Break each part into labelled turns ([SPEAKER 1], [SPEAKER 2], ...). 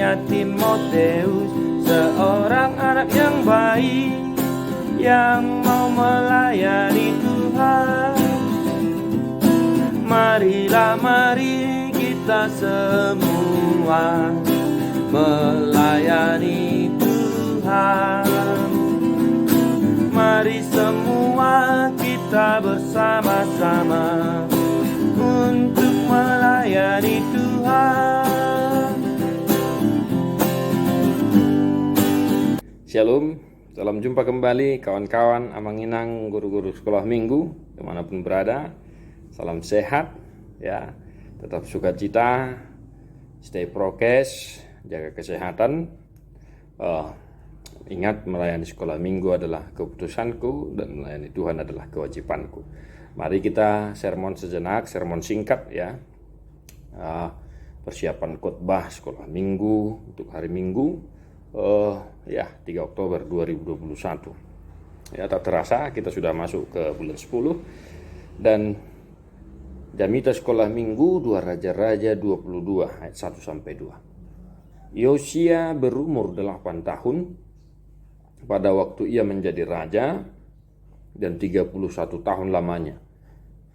[SPEAKER 1] anaknya Timoteus, seorang anak yang baik, yang mau melayani Tuhan. Marilah, mari kita semua melayani Tuhan. Mari semua kita bersama-sama untuk melayani Tuhan.
[SPEAKER 2] Shalom, salam jumpa kembali kawan-kawan Amanginang, guru-guru sekolah minggu dimanapun berada. Salam sehat ya, tetap sukacita, stay prokes, jaga kesehatan. Ingat, melayani sekolah minggu adalah keputusanku dan melayani Tuhan adalah kewajibanku. Mari kita sermon sejenak, sermon singkat ya. Persiapan khotbah sekolah minggu untuk hari Minggu 3 Oktober 2021. Ya, tak terasa kita sudah masuk ke bulan 10 dan Jamita sekolah minggu 2 Raja-Raja 22 ayat 1 sampai 2. Yosia berumur 8 tahun pada waktu ia menjadi raja, dan 31 tahun lamanya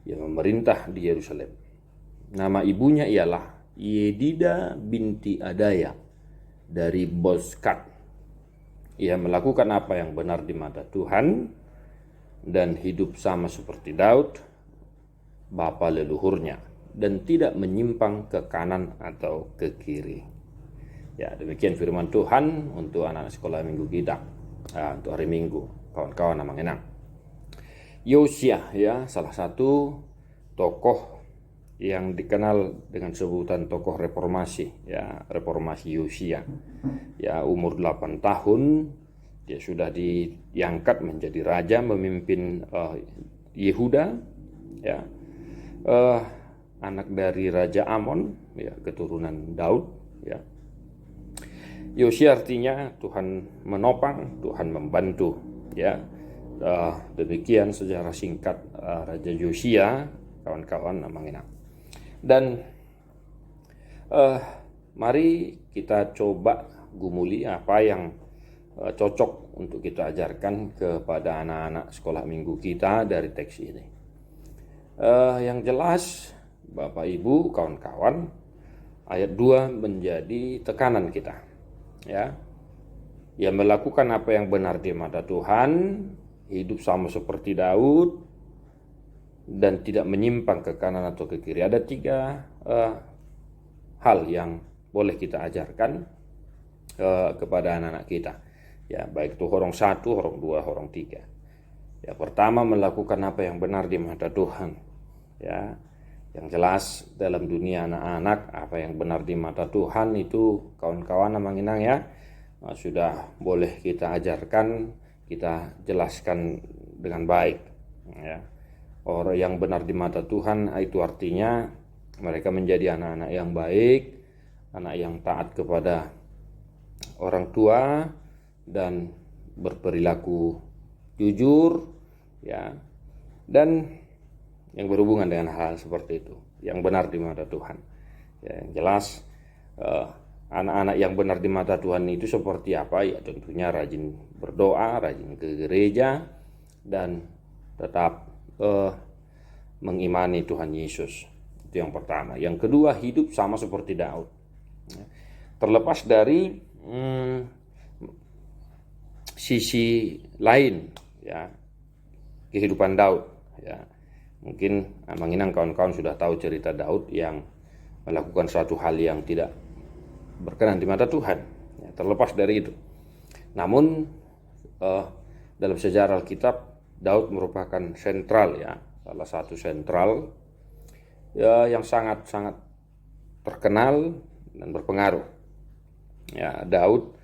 [SPEAKER 2] ia memerintah di Yerusalem. Nama ibunya ialah Yedida binti Adaya dari Bozkat. Ia melakukan apa yang benar di mata Tuhan dan hidup sama seperti Daud, bapa leluhurnya, dan tidak menyimpang ke kanan atau ke kiri. Ya, demikian firman Tuhan untuk anak sekolah minggu kita untuk hari Minggu, kawan-kawan Amanginang. Yosia ya, salah satu tokoh yang dikenal dengan sebutan tokoh reformasi ya, reformasi Yosia. Ya, umur 8 tahun dia sudah diangkat menjadi raja, memimpin Yehuda ya. Anak dari Raja Amon ya, keturunan Daud ya. Yosia artinya Tuhan menopang, Tuhan membantu ya. Demikian sejarah singkat Raja Yosia, kawan-kawan Amanginang. Dan mari kita coba gumuli apa yang cocok untuk kita ajarkan kepada anak-anak sekolah minggu kita dari teks ini. Yang jelas Bapak Ibu, kawan-kawan, ayat 2 menjadi tekanan kita ya. Ia melakukan apa yang benar di mata Tuhan, hidup sama seperti Daud, dan tidak menyimpang ke kanan atau ke kiri. Ada 3 hal yang boleh kita ajarkan kepada anak-anak kita ya, baik itu horong 1, horong 2, horong 3. Ya, pertama, melakukan apa yang benar di mata Tuhan ya. Yang jelas dalam dunia anak-anak, apa yang benar di mata Tuhan itu, kawan-kawan Amanginang ya, sudah boleh kita ajarkan, kita jelaskan dengan baik ya. Orang yang benar di mata Tuhan itu artinya mereka menjadi anak-anak yang baik, anak yang taat kepada orang tua dan berperilaku jujur ya, dan yang berhubungan dengan hal seperti itu, yang benar di mata Tuhan ya. Yang jelas anak-anak yang benar di mata Tuhan itu seperti apa ya, tentunya rajin berdoa, rajin ke gereja, dan tetap mengimani Tuhan Yesus. Itu yang pertama. Yang kedua, hidup sama seperti Daud ya. Terlepas dari sisi lain ya, kehidupan Daud ya. Mungkin Amanginang kawan-kawan sudah tahu cerita Daud yang melakukan suatu hal yang tidak berkenan di mata Tuhan ya, terlepas dari itu. Namun dalam sejarah Alkitab, Daud merupakan sentral ya, salah satu sentral ya, yang sangat-sangat terkenal dan berpengaruh ya. Daud,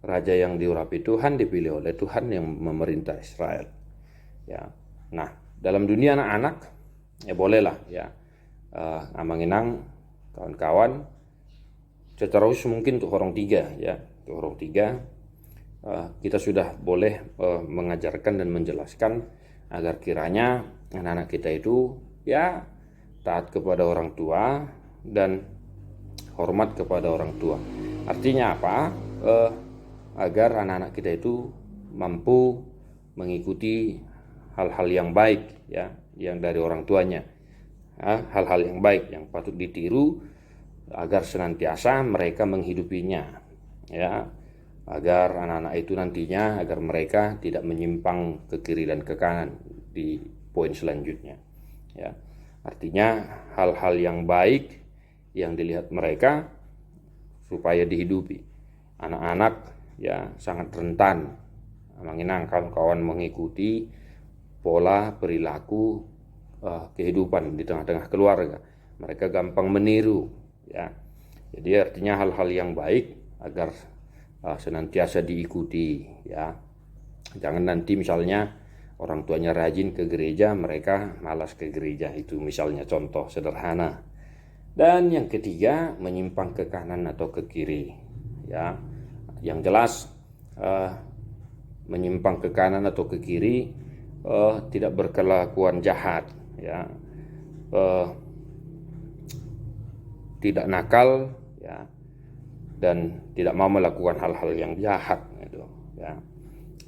[SPEAKER 2] raja yang diurapi Tuhan, dipilih oleh Tuhan yang memerintah Israel ya. Nah, dalam dunia anak-anak ya bolehlah ya, Amanginang kawan-kawan, secara khusus mungkin untuk horong 3 ya, untuk horong 3 kita sudah boleh mengajarkan dan menjelaskan agar kiranya anak-anak kita itu ya taat kepada orang tua dan hormat kepada orang tua. Artinya apa? Agar anak-anak kita itu mampu mengikuti hal-hal yang baik, ya, yang dari orang tuanya, ya, hal-hal yang baik yang patut ditiru agar senantiasa mereka menghidupinya, ya, agar anak-anak itu nantinya agar mereka tidak menyimpang ke kiri dan ke kanan di poin selanjutnya, ya. Artinya hal-hal yang baik yang dilihat mereka supaya dihidupi. Anak-anak ya sangat rentan menginang kawan-kawan mengikuti pola perilaku kehidupan di tengah-tengah keluarga. Mereka gampang meniru, ya. Jadi artinya hal-hal yang baik agar senantiasa diikuti, ya. Jangan nanti misalnya orang tuanya rajin ke gereja, mereka malas ke gereja, itu misalnya contoh sederhana. Dan yang ketiga, menyimpang ke kanan atau ke kiri, ya. Yang jelas menyimpang ke kanan atau ke kiri tidak berkelakuan jahat, ya. Tidak nakal, ya, dan tidak mau melakukan hal-hal yang jahat, gitu, ya.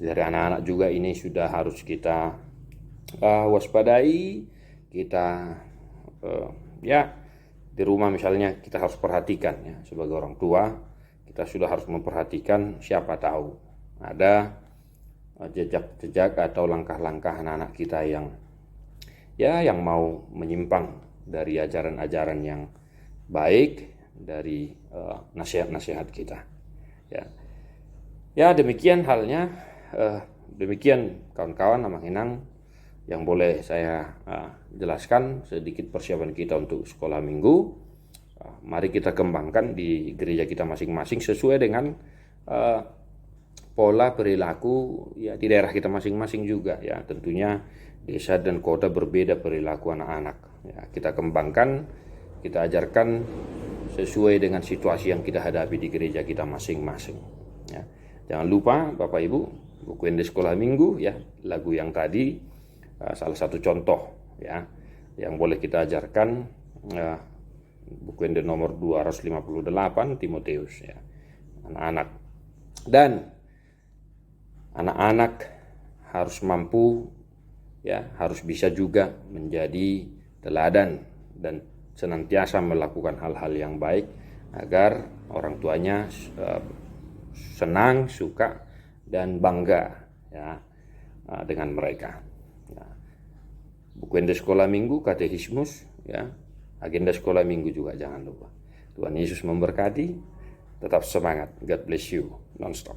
[SPEAKER 2] Dari anak-anak juga ini sudah harus kita waspadai. Kita ya di rumah misalnya kita harus perhatikan, ya, sebagai orang tua kita sudah harus memperhatikan, siapa tahu ada jejak-jejak atau langkah-langkah anak-anak kita yang mau menyimpang dari ajaran-ajaran yang baik, dari nasihat-nasihat kita, ya. Ya, demikian halnya, demikian kawan-kawan Amang Inang yang boleh saya jelaskan sedikit persiapan kita untuk sekolah minggu. Mari kita kembangkan di gereja kita masing-masing sesuai dengan pola perilaku, ya, di daerah kita masing-masing juga, ya. Tentunya desa dan kota berbeda perilaku anak-anak, ya. Kita kembangkan, kita ajarkan sesuai dengan situasi yang kita hadapi di gereja kita masing-masing, ya. Jangan lupa Bapak Ibu, buku Ende Sekolah Minggu, ya, lagu yang tadi salah satu contoh, ya, yang boleh kita ajarkan, buku Ende nomor 258 Timotius, ya, anak-anak. Dan anak-anak harus mampu, ya, harus bisa juga menjadi teladan dan senantiasa melakukan hal-hal yang baik agar orang tuanya senang, suka, dan bangga, ya, dengan mereka. Ya. Buku Ende Sekolah Minggu, Katekismus, ya, agenda sekolah minggu juga jangan lupa. Tuhan Yesus memberkati, tetap semangat. God bless you, non-stop.